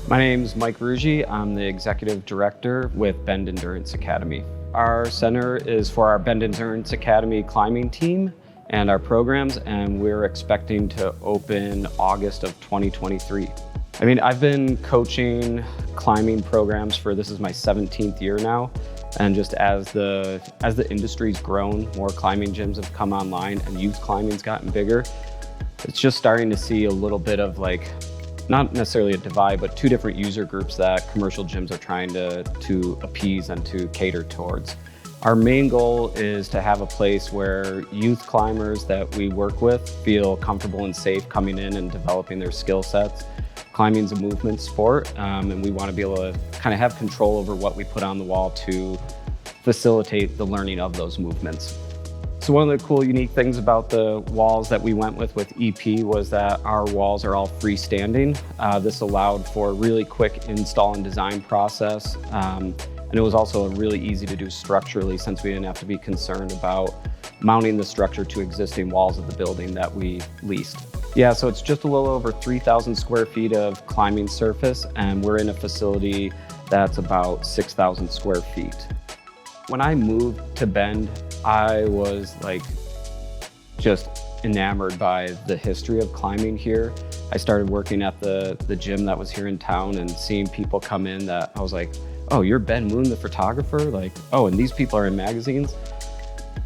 My name's Mike Ruie. I'm the Executive Director with Bend Endurance Academy. Our center is for our Bend Endurance Academy climbing team and our programs, and we're expecting to open August of 2023. I've been coaching climbing programs this is my 17th year now. And just as the industry's grown, more climbing gyms have come online and youth climbing's gotten bigger. It's just starting to see a little bit of not necessarily a divide, but two different user groups that commercial gyms are trying to appease and to cater towards. Our main goal is to have a place where youth climbers that we work with feel comfortable and safe coming in and developing their skill sets. Climbing's a movement sport, and we want to be able to kind of have control over what we put on the wall to facilitate the learning of those movements. So one of the cool, unique things about the walls that we went with EP was that our walls are all freestanding. This allowed for a really quick install and design process. And it was also really easy to do structurally since we didn't have to be concerned about mounting the structure to existing walls of the building that we leased. Yeah, so it's just a little over 3,000 square feet of climbing surface, and we're in a facility that's about 6,000 square feet. When I moved to Bend, I was just enamored by the history of climbing here. I started working at the gym that was here in town and seeing people come in that I was like, oh, you're Ben Moon, the photographer? Oh, and these people are in magazines?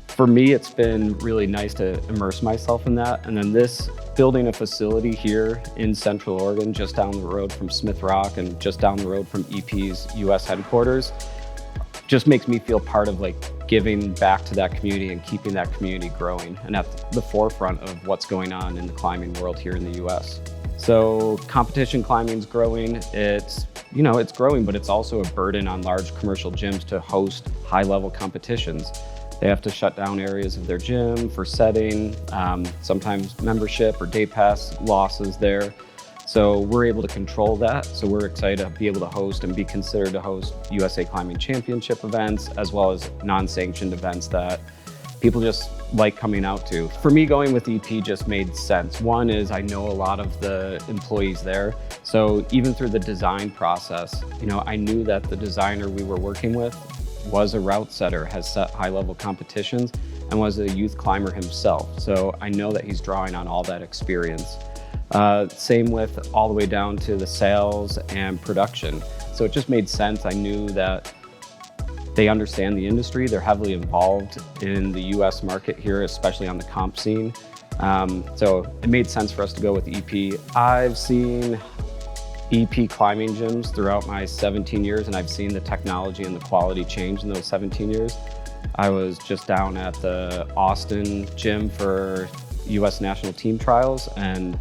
For me, it's been really nice to immerse myself in that. And then building a facility here in Central Oregon, just down the road from Smith Rock and just down the road from EP's US headquarters, just makes me feel part of giving back to that community and keeping that community growing and at the forefront of what's going on in the climbing world here in the US. So competition climbing's growing. It's growing, but it's also a burden on large commercial gyms to host high-level competitions. They have to shut down areas of their gym for setting, sometimes membership or day pass losses there. So we're able to control that. So we're excited to be able to host and be considered to host USA Climbing Championship events, as well as non-sanctioned events that people just like coming out to. For me, going with EP just made sense. One is I know a lot of the employees there. So even through the design process, I knew that the designer we were working with was a route setter, has set high-level competitions, and was a youth climber himself. So I know that he's drawing on all that experience. Same with all the way down to the sales and production. So it just made sense. I knew that they understand the industry. They're heavily involved in the US market here, especially on the comp scene. So it made sense for us to go with EP. I've seen EP climbing gyms throughout my 17 years, and I've seen the technology and the quality change in those 17 years. I was just down at the Austin gym for US national team trials, and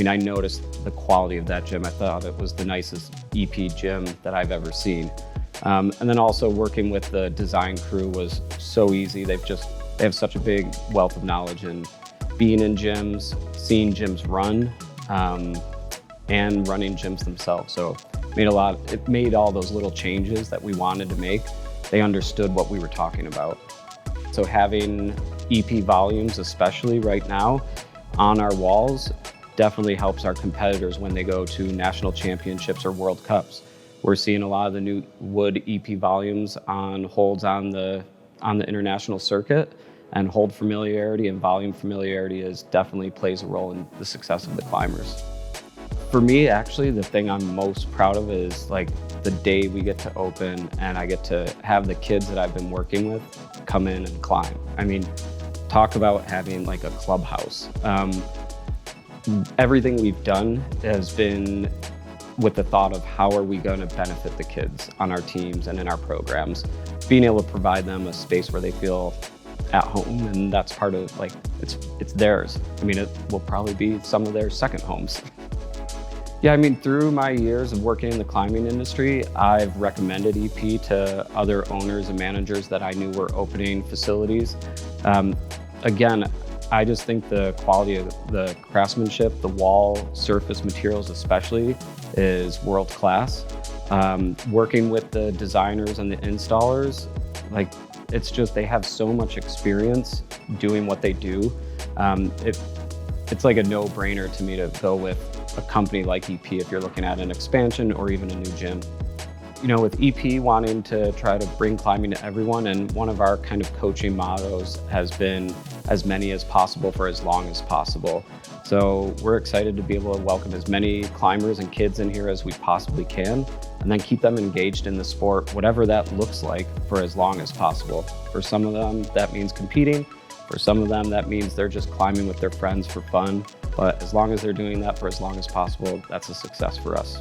I noticed the quality of that gym. I thought it was the nicest EP gym that I've ever seen. And then also working with the design crew was so easy. They have such a big wealth of knowledge in being in gyms, seeing gyms run, and running gyms themselves. So it made all those little changes that we wanted to make. They understood what we were talking about. So having EP volumes, especially right now, on our walls definitely helps our competitors when they go to national championships or World Cups. We're seeing a lot of the new wood EP volumes on holds on the international circuit, and hold familiarity and volume familiarity definitely plays a role in the success of the climbers. For me, actually, the thing I'm most proud of is the day we get to open and I get to have the kids that I've been working with come in and climb. Talk about having a clubhouse. Everything we've done has been with the thought of how are we going to benefit the kids on our teams and in our programs. Being able to provide them a space where they feel at home, and that's part of it's theirs. It will probably be some of their second homes. Yeah, through my years of working in the climbing industry, I've recommended EP to other owners and managers that I knew were opening facilities. Again, I just think the quality of the craftsmanship, the wall surface materials especially, is world class. Working with the designers and the installers, they have so much experience doing what they do. It's like a no-brainer to me to go with a company like EP if you're looking at an expansion or even a new gym. You know, with EP wanting to try to bring climbing to everyone, and one of our kind of coaching mottos has been as many as possible for as long as possible. So we're excited to be able to welcome as many climbers and kids in here as we possibly can, and then keep them engaged in the sport, whatever that looks like, for as long as possible. For some of them, that means competing. For some of them, that means they're just climbing with their friends for fun. But as long as they're doing that for as long as possible, that's a success for us.